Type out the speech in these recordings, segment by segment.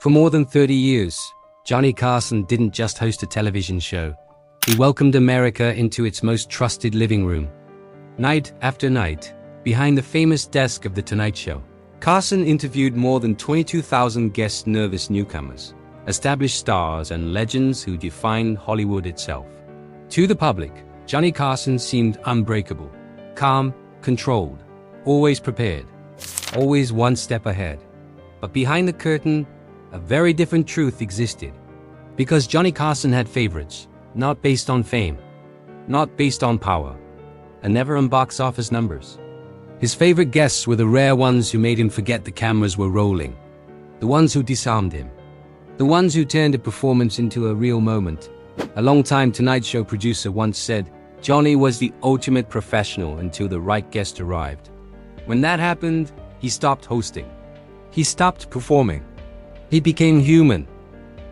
For more than 30 years, Johnny Carson didn't just host a television show. He welcomed America into its most trusted living room. Night after night, behind the famous desk of The Tonight Show, Carson interviewed more than 22,000 guest nervous newcomers, established stars and legends who defined Hollywood itself. To the public, Johnny Carson seemed unbreakable, calm, controlled, always prepared, always one step ahead. But behind the curtain, a very different truth existed. Because Johnny Carson had favorites, not based on fame, not based on power, and never on box office numbers. His favorite guests were the rare ones who made him forget the cameras were rolling, the ones who disarmed him, the ones who turned a performance into a real moment. A longtime Tonight Show producer once said, Johnny was the ultimate professional until the right guest arrived. When that happened, he stopped hosting. He stopped performing. He became human.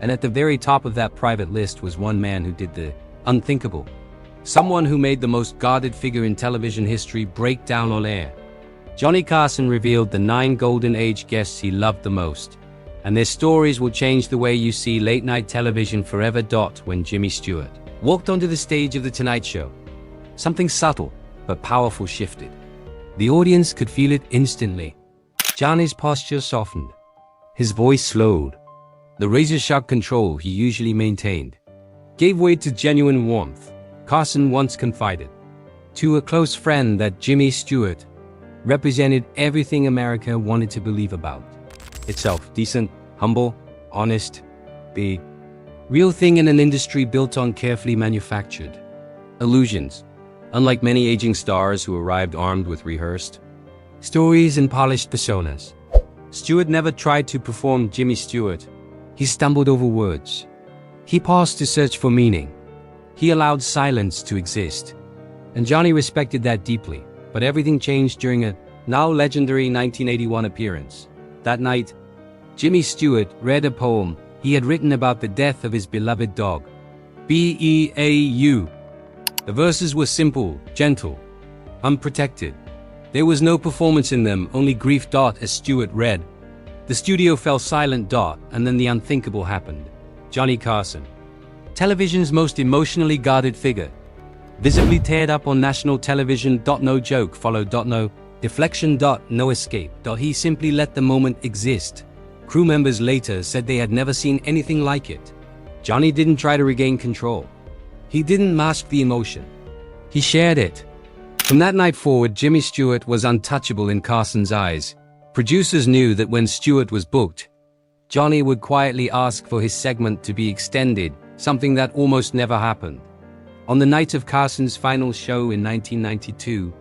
And at the very top of that private list was one man who did the unthinkable. Someone who made the most guarded figure in television history break down on air. Johnny Carson revealed the 9 golden age guests he loved the most. And their stories will change the way you see late-night television forever. When Jimmy Stewart walked onto the stage of The Tonight Show, something subtle but powerful shifted. The audience could feel it instantly. Johnny's posture softened. His voice slowed. The razor-sharp control he usually maintained gave way to genuine warmth. Carson once confided to a close friend that Jimmy Stewart represented everything America wanted to believe about itself: decent, humble, honest, big. Real thing in an industry built on carefully manufactured illusions. Unlike many aging stars who arrived armed with rehearsed stories and polished personas, Stewart never tried to perform Jimmy Stewart. He stumbled over words. He paused to search for meaning. He allowed silence to exist. And Johnny respected that deeply. But everything changed during a now legendary 1981 appearance. That night, Jimmy Stewart read a poem he had written about the death of his beloved dog, Beau. The verses were simple, gentle, unprotected. There was no performance in them, only grief. As Stewart read, the studio fell silent. And then the unthinkable happened. Johnny Carson, television's most emotionally guarded figure, visibly teared up on national television. No joke followed. No deflection. No escape. He simply let the moment exist. Crew members later said they had never seen anything like it. Johnny didn't try to regain control. He didn't mask the emotion. He shared it. From that night forward, Jimmy Stewart was untouchable in Carson's eyes. Producers knew that when Stewart was booked, Johnny would quietly ask for his segment to be extended, something that almost never happened. On the night of Carson's final show in 1992,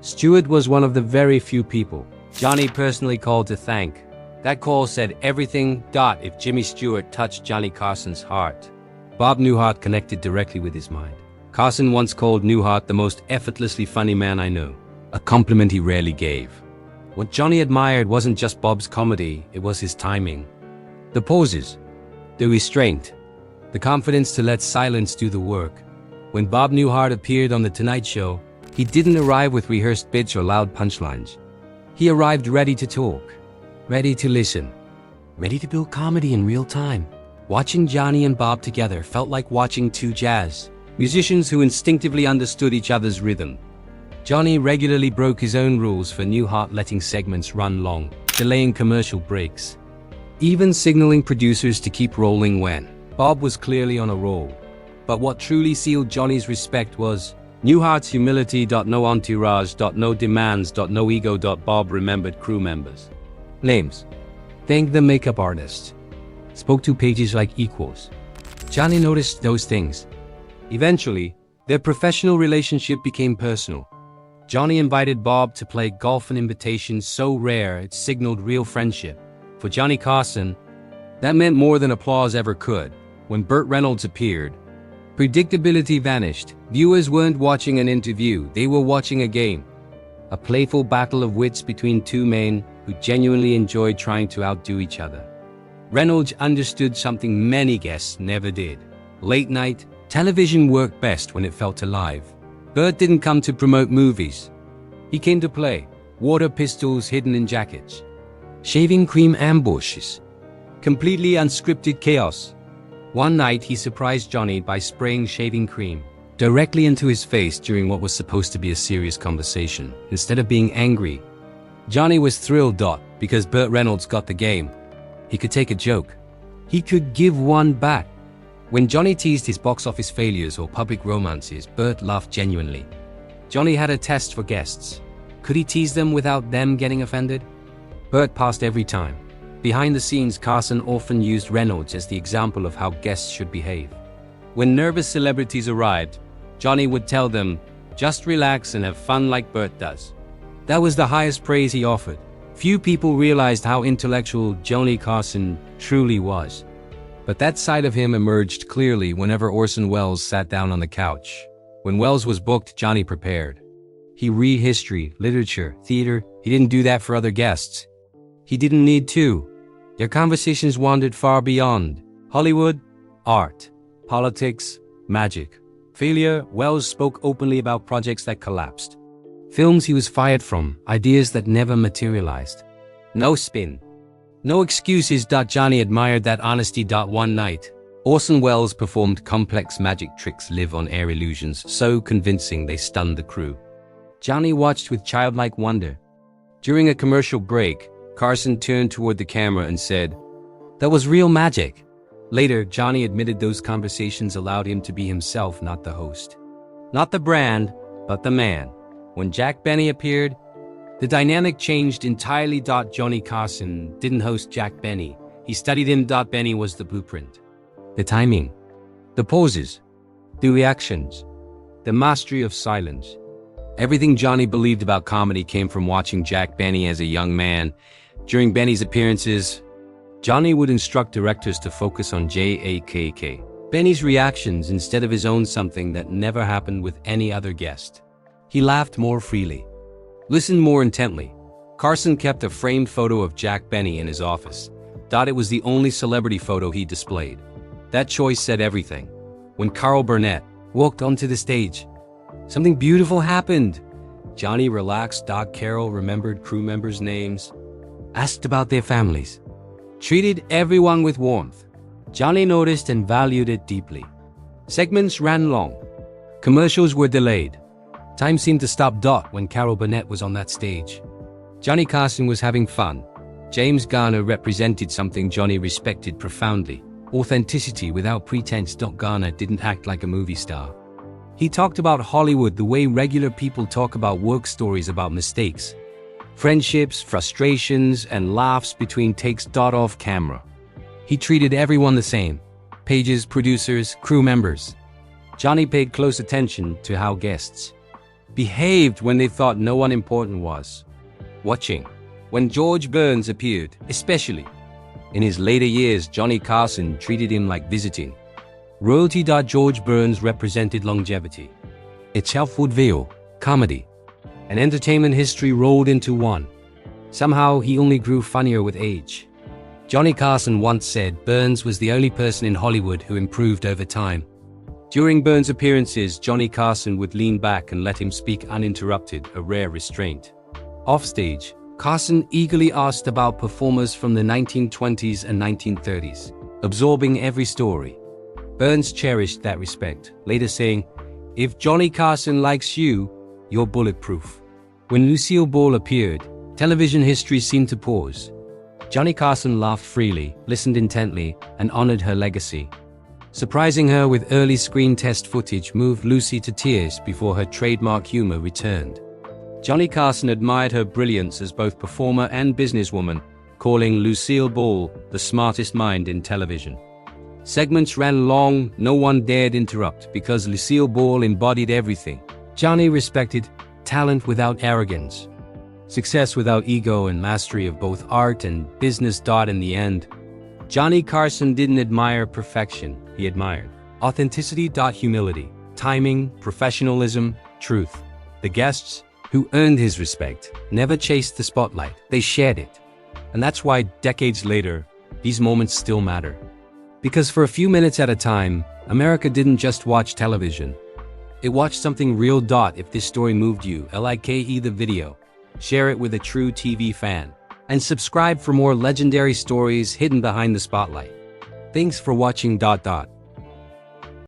Stewart was one of the very few people Johnny personally called to thank. That call said everything. If Jimmy Stewart touched Johnny Carson's heart, Bob Newhart connected directly with his mind. Carson once called Newhart the most effortlessly funny man I know, a compliment he rarely gave. What Johnny admired wasn't just Bob's comedy, it was his timing. The pauses, the restraint, the confidence to let silence do the work. When Bob Newhart appeared on The Tonight Show, he didn't arrive with rehearsed bits or loud punchlines. He arrived ready to talk, ready to listen, ready to build comedy in real time. Watching Johnny and Bob together felt like watching two jazz musicians who instinctively understood each other's rhythm. Johnny regularly broke his own rules for Newhart, letting segments run long, delaying commercial breaks, even signaling producers to keep rolling when Bob was clearly on a roll. But what truly sealed Johnny's respect was Newhart's humility. No entourage. No demands. No ego. Bob remembered crew members' names, thanked the makeup artists, spoke to pages like equals. Johnny noticed those things. Eventually, their professional relationship became personal. Johnny invited Bob to play golf, an invitation so rare it signaled real friendship. For Johnny Carson, that meant more than applause ever could. When Burt Reynolds appeared, predictability vanished. Viewers weren't watching an interview, they were watching a game. A playful battle of wits between two men who genuinely enjoyed trying to outdo each other. Reynolds understood something many guests never did. Late night television worked best when it felt alive. Burt didn't come to promote movies. He came to play. Water pistols hidden in jackets, shaving cream ambushes, Completely unscripted chaos. One night, he surprised Johnny by spraying shaving cream directly into his face during what was supposed to be a serious conversation. Instead of being angry, Johnny was thrilled, because Burt Reynolds got the game. He could take a joke. He could give one back. When Johnny teased his box office failures or public romances, Burt laughed genuinely. Johnny had a test for guests. Could he tease them without them getting offended? Burt passed every time. Behind the scenes, Carson often used Reynolds as the example of how guests should behave. When nervous celebrities arrived, Johnny would tell them, "Just relax and have fun like Burt does." That was the highest praise he offered. Few people realized how intellectual Johnny Carson truly was. But that side of him emerged clearly whenever Orson Welles sat down on the couch. When Welles was booked, Johnny prepared. He read history, literature, theater. He didn't do that for other guests. He didn't need to. Their conversations wandered far beyond Hollywood, art, politics, magic. Failure, Welles spoke openly about projects that collapsed. Films he was fired from, ideas that never materialized. No spin. No excuses. Johnny admired that honesty. One night, Orson Welles performed complex magic tricks, live-on-air illusions, so convincing they stunned the crew. Johnny watched with childlike wonder. During a commercial break, Carson turned toward the camera and said, "That was real magic." Later, Johnny admitted those conversations allowed him to be himself, not the host. Not the brand, but the man. When Jack Benny appeared, the dynamic changed entirely. Johnny Carson didn't host Jack Benny. He studied him. Benny was the blueprint. The timing, the pauses, the reactions, the mastery of silence. Everything Johnny believed about comedy came from watching Jack Benny as a young man. During Benny's appearances, Johnny would instruct directors to focus on Jack Benny's reactions instead of his own, something that never happened with any other guest. He laughed more freely, listened more intently. Carson kept a framed photo of Jack Benny in his office. It was the only celebrity photo he displayed. That choice said everything. When Carl Burnett walked onto the stage, something beautiful happened. Johnny relaxed. Carol remembered crew members' names, asked about their families, treated everyone with warmth. Johnny noticed and valued it deeply. Segments ran long. Commercials were delayed. Time seemed to stop. When Carol Burnett was on that stage, Johnny Carson was having fun. James Garner represented something Johnny respected profoundly: authenticity without pretense. Garner didn't act like a movie star. He talked about Hollywood the way regular people talk about work stories, about mistakes, friendships, frustrations, and laughs between takes. Off camera, he treated everyone the same: pages, producers, crew members. Johnny paid close attention to how guests behaved when they thought no one important was watching. When George Burns appeared, especially in his later years, Johnny Carson treated him like visiting royalty. George Burns represented longevity. Itself vaudeville, comedy, and entertainment history rolled into one. Somehow, he only grew funnier with age. Johnny Carson once said Burns was the only person in Hollywood who improved over time. During Burns' appearances, Johnny Carson would lean back and let him speak uninterrupted, a rare restraint. Offstage, Carson eagerly asked about performers from the 1920s and 1930s, absorbing every story. Burns cherished that respect, later saying, "If Johnny Carson likes you, you're bulletproof." When Lucille Ball appeared, television history seemed to pause. Johnny Carson laughed freely, listened intently, and honored her legacy. Surprising her with early screen test footage moved Lucy to tears before her trademark humor returned. Johnny Carson admired her brilliance as both performer and businesswoman, calling Lucille Ball the smartest mind in television. Segments ran long, no one dared interrupt because Lucille Ball embodied everything. Johnny respected talent without arrogance, success without ego, and mastery of both art and business. In the end, Johnny Carson didn't admire perfection, he admired authenticity. Humility, timing, professionalism, truth. The guests who earned his respect never chased the spotlight, they shared it. And that's why decades later, these moments still matter. Because for a few minutes at a time, America didn't just watch television. It watched something real. If this story moved you, like the video, share it with a true TV fan. and subscribe for more legendary stories hidden behind the spotlight. Thanks for watching.